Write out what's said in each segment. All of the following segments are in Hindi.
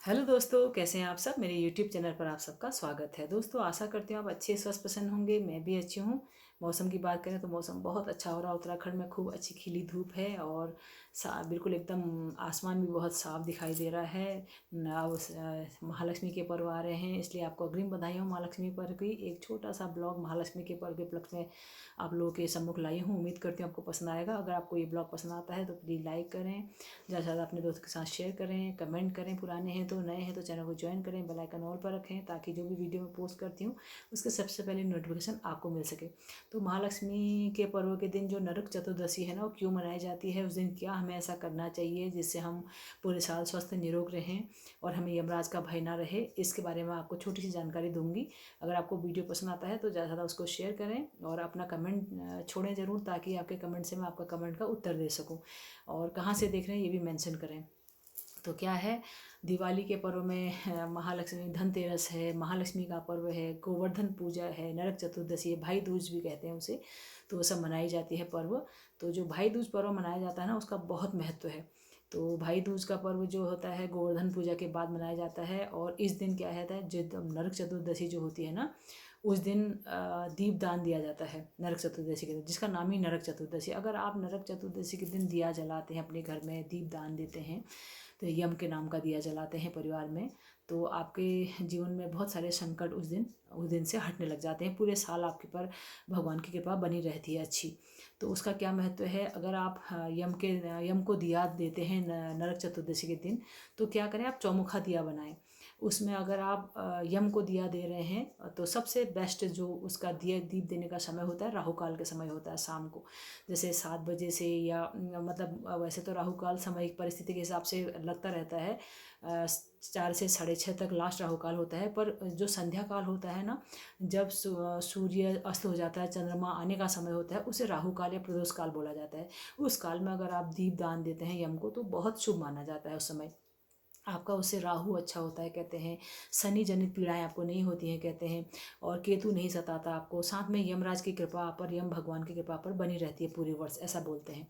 हेलो दोस्तों, कैसे हैं आप सब। मेरे यूट्यूब चैनल पर आप सबका स्वागत है। दोस्तों, आशा करती हूँ आप अच्छे स्वस्थ प्रसन्न होंगे। मैं भी अच्छी हूँ। मौसम की बात करें तो मौसम बहुत अच्छा हो रहा है। उत्तराखंड में खूब अच्छी खिली धूप है और बिल्कुल एकदम आसमान भी बहुत साफ दिखाई दे रहा है। महालक्ष्मी के पर्व आ रहे हैं, इसलिए आपको अग्रिम बधाई हो महालक्ष्मी पर्व की। एक छोटा सा ब्लॉग महालक्ष्मी के पर्व के उपलक्ष्य में आप लोगों के सम्मुख लाई हूँ। उम्मीद करती हूँ आपको पसंद आएगा। अगर आपको ये ब्लॉग पसंद आता है तो प्लीज़ लाइक करें, ज़्यादा से ज़्यादा अपने दोस्त के साथ शेयर करें, कमेंट करें। पुराने हैं तो, नए हैं तो चैनल को ज्वाइन करें, बेल आइकन ऑल पर रखें ताकि जो भी वीडियो मैं पोस्ट करती हूँ उसके सबसे पहले नोटिफिकेशन आपको मिल सके। तो महालक्ष्मी के पर्व के दिन जो नरक चतुर्दशी है ना, वो क्यों मनाई जाती है, उस दिन क्या हमें ऐसा करना चाहिए जिससे हम पूरे साल स्वस्थ निरोग रहें और हमें यमराज का भय ना रहे, इसके बारे में आपको छोटी सी जानकारी दूंगी। अगर आपको वीडियो पसंद आता है तो ज़्यादा से ज़्यादा उसको शेयर करें और अपना कमेंट छोड़ें ज़रूर, ताकि आपके कमेंट से मैं आपका कमेंट का उत्तर दे सकूँ। और कहाँ से देख रहे हैं ये भी मेंशन करें। तो क्या है, दिवाली के पर्व में महालक्ष्मी धनतेरस है, महालक्ष्मी का पर्व है, गोवर्धन पूजा है, नरक चतुर्दशी है, भाई दूज भी कहते हैं उसे। तो वो सब मनाई जाती है पर्व। तो जो भाई दूज पर्व मनाया जाता है ना, उसका बहुत महत्व है। तो भाई दूज का पर्व जो होता है गोवर्धन पूजा के बाद मनाया जाता है। और इस दिन क्या है, जो नरक चतुर्दशी जो होती है ना, उस दिन दीप दान दिया जाता है नरक चतुर्दशी के दिन, जिसका नाम ही नरक चतुर्दशी। अगर आप नरक चतुर्दशी के दिन दिया जलाते हैं, अपने घर में दीप दान देते हैं, तो यम के नाम का दिया जलाते हैं परिवार में, तो आपके जीवन में बहुत सारे संकट उस दिन से हटने लग जाते हैं। पूरे साल आपके पर भगवान की कृपा बनी रहती है अच्छी। तो उसका क्या महत्व है, अगर आप यम को दिया देते हैं नरक चतुर्दशी के दिन, तो क्या करें, आप चौमुखा दिया बनाएं। उसमें अगर आप यम को दिया दे रहे हैं तो सबसे बेस्ट जो उसका दिया दीप देने का समय होता है, राहु काल के समय होता है शाम को, जैसे 7 बजे से, या मतलब वैसे तो राहु काल सामयिक परिस्थिति के हिसाब से लगता रहता है, 4 से 6:30 तक लास्ट राहु काल होता है। पर जो संध्या काल होता है ना, जब सूर्य अस्त हो जाता है, चंद्रमा आने का समय होता है, उसे राहु काल या प्रदोष काल बोला जाता है। उस काल में अगर आप दीप दान देते हैं यम को, तो बहुत शुभ माना जाता है उस समय। आपका उससे राहु अच्छा होता है कहते हैं, शनि जनित पीड़ाएं आपको नहीं होती हैं कहते हैं, और केतु नहीं सताता आपको। साथ में यमराज की कृपा आप पर, यम भगवान की कृपा पर बनी रहती है पूरे वर्ष, ऐसा बोलते हैं।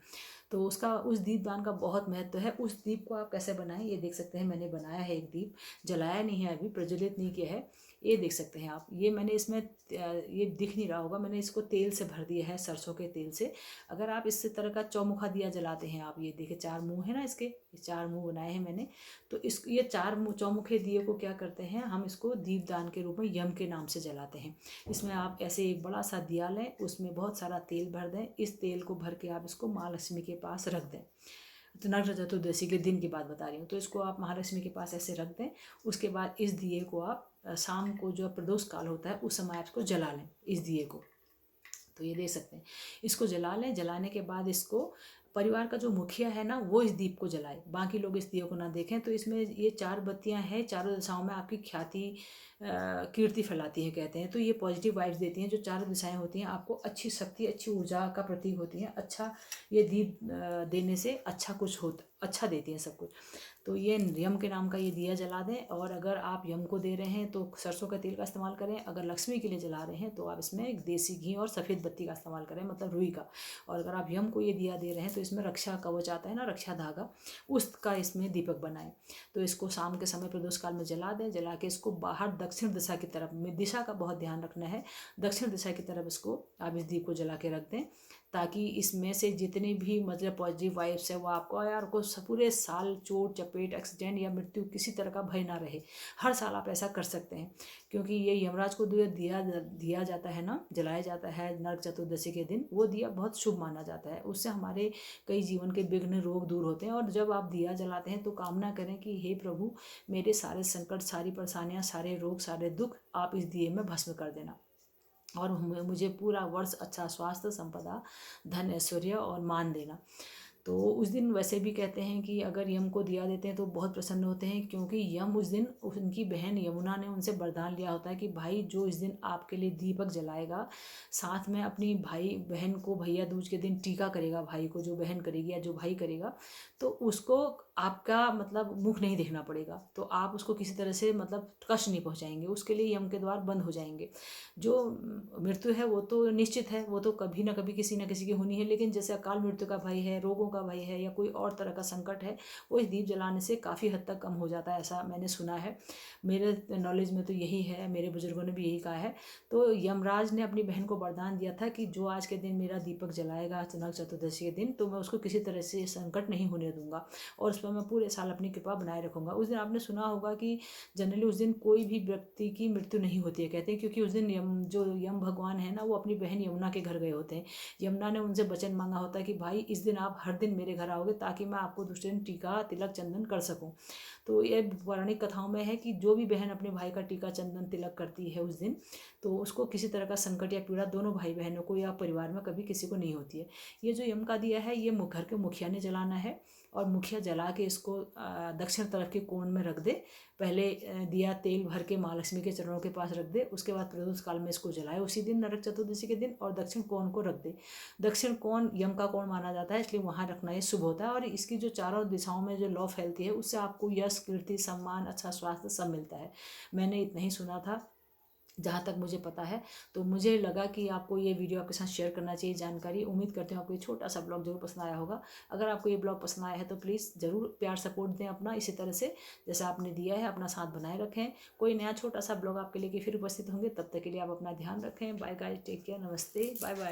तो उसका, उस दीपदान का बहुत महत्व है। उस दीप को आप कैसे बनाएं ये देख सकते हैं। मैंने बनाया है एक दीप, जलाया नहीं है अभी, प्रज्वलित नहीं किया है। ये देख सकते हैं आप, ये मैंने इसमें ये दिख नहीं रहा होगा, मैंने इसको तेल से भर दिया है, सरसों के तेल से। अगर आप इस तरह का चौमुखा दिया जलाते हैं, आप ये देखिए 4 मुंह है ना इसके, ये 4 मुंह बनाए हैं मैंने। तो इस ये 4 चौमुखे दिए को क्या करते हैं, हम इसको दीपदान के रूप में यम के नाम से जलाते हैं। इसमें आप ऐसे एक बड़ा सा दिया लें, उसमें बहुत सारा तेल भर दें। इस तेल को भर के आप इसको महालक्ष्मी के पास रख दें। तो नरक चतुर्दशी के दिन की बात बता रही हूँ। तो इसको आप महालक्ष्मी के पास ऐसे रख दें। उसके बाद इस दिए को आप शाम को, जो प्रदोष काल होता है उस समय आप इसको जला लें, इस दिए को। तो ये दे सकते हैं, इसको जला लें। जलाने के बाद इसको परिवार का जो मुखिया है ना, वो इस दीप को जलाए, बाकी लोग इस दिए को ना देखें। तो इसमें ये 4 बत्तियां हैं, चारों दिशाओं में आपकी ख्याति कीर्ति फैलाती है कहते हैं। तो ये पॉजिटिव वाइब्स देती हैं। जो 4 दिशाएं होती हैं आपको अच्छी शक्ति, अच्छी ऊर्जा का प्रतीक होती हैं। अच्छा, ये दीप देने से अच्छा कुछ होता, अच्छा देती हैं सब कुछ। तो ये यम के नाम का ये दिया जला दें। और अगर आप यम को दे रहे हैं तो सरसों का तेल का इस्तेमाल करें। अगर लक्ष्मी के लिए जला रहे हैं तो आप इसमें एक देसी घी और सफ़ेद बत्ती का इस्तेमाल करें, मतलब रुई का। और अगर आप यम को ये दिया दे रहे हैं तो इसमें रक्षा कवच आता है ना, रक्षा धागा, उसका इसमें दीपक बनाएं। तो इसको शाम के समय प्रदोष काल में जला दें। जला के इसको बाहर दक्षिण दिशा की तरफ में, दिशा का बहुत ध्यान रखना है, दक्षिण दिशा की तरफ इसको आप इस दीप को जला के रख दें, ताकि इसमें से जितनी भी मतलब पॉजिटिव वाइब्स है वो आपको, यार को पूरे साल चोट चपेट एक्सीडेंट या मृत्यु किसी तरह का भय ना रहे। हर साल आप ऐसा कर सकते हैं, क्योंकि ये यमराज को दिया जाता है ना, जलाया जाता है नरक चतुर्दशी के दिन, वो दिया बहुत शुभ माना जाता है। उससे हमारे कई जीवन के विघ्न रोग दूर होते हैं। और जब आप दिया जलाते हैं तो कामना करें कि हे प्रभु, मेरे सारे संकट, सारी परेशानियां, सारे रोग, सारे दुख आप इस दिए में भस्म कर देना, और मुझे पूरा वर्ष अच्छा स्वास्थ्य, संपदा, धन, ऐश्वर्य और मान देना। तो उस दिन वैसे भी कहते हैं कि अगर यम को दिया देते हैं तो बहुत प्रसन्न होते हैं, क्योंकि यम उस दिन, उनकी बहन यमुना ने उनसे वरदान लिया होता है कि भाई जो इस दिन आपके लिए दीपक जलाएगा, साथ में अपनी भाई बहन को भैया दूज के दिन टीका करेगा, भाई को जो बहन करेगी या जो भाई करेगा, तो उसको आपका मतलब मुख नहीं देखना पड़ेगा, तो आप उसको किसी तरह से मतलब कष्ट नहीं पहुंचाएंगे, उसके लिए यम के द्वार बंद हो जाएंगे। जो मृत्यु है वो तो निश्चित है, वो तो कभी ना कभी किसी ना किसी की होनी है, लेकिन जैसे अकाल मृत्यु का भय है, रोगों का भय है, या कोई और तरह का संकट है, वो इस दीप जलाने से काफ़ी हद तक कम हो जाता है, ऐसा मैंने सुना है। मेरे नॉलेज में तो यही है, मेरे बुजुर्गों ने भी यही कहा है। तो यमराज ने अपनी बहन को वरदान दिया था कि जो आज के दिन मेरा दीपक जलाएगा नरक चतुर्दशी के दिन, तो मैं उसको किसी तरह से संकट नहीं होने दूंगा और उस पर मैं पूरे साल अपनी कृपा बनाए रखूंगा। उस दिन आपने सुना होगा कि जनरली उस दिन कोई भी व्यक्ति की मृत्यु नहीं होती है, कहते हैं, क्योंकि उस दिन जो यम भगवान है ना, वो अपनी बहन यमुना के घर गए होते हैं। यमुना ने उनसे वचन मांगा होता है कि भाई इस दिन आप हर दिन मेरे घर आओगे ताकि मैं आपको दूसरे दिन टीका तिलक चंदन कर सकूं। तो ये पौराणिक कथाओं में है कि जो भी बहन अपने भाई का टीका चंदन तिलक करती है उस दिन, तो उसको किसी तरह का संकट या पीड़ा दोनों भाई बहनों को या परिवार में कभी किसी को नहीं होती है। ये जो यम का दिया है, ये घर के मुखिया ने जलाना है, और मुखिया जला के इसको दक्षिण तरफ के कोण में रख दे। पहले दिया तेल भर के माँ लक्ष्मी के चरणों के पास रख दे, उसके बाद प्रदोष काल में इसको जलाए उसी दिन नरक चतुर्दशी के दिन, और दक्षिण कोण को रख दे। दक्षिण कोण यम का कोण माना जाता है, इसलिए वहाँ रखना ये शुभ होता है, और इसकी जो चारों दिशाओं में जो लौ फैलती है उससे आपको यश कीर्ति सम्मान अच्छा स्वास्थ्य सब मिलता है। मैंने इतना ही सुना था जहाँ तक मुझे पता है, तो मुझे लगा कि आपको ये वीडियो आपके साथ शेयर करना चाहिए जानकारी। उम्मीद करते हो आपको ये छोटा सा ब्लॉग जरूर पसंद आया होगा। अगर आपको ये ब्लॉग पसंद आया है तो प्लीज़ ज़रूर प्यार सपोर्ट दें अपना, इसी तरह से जैसा आपने दिया है, अपना साथ बनाए रखें। कोई नया छोटा सा ब्लॉग आपके लेके फिर उपस्थित होंगे, तब तक के लिए आप अपना ध्यान रखें। बाय गाइस, टेक केयर, नमस्ते, बाय बाय।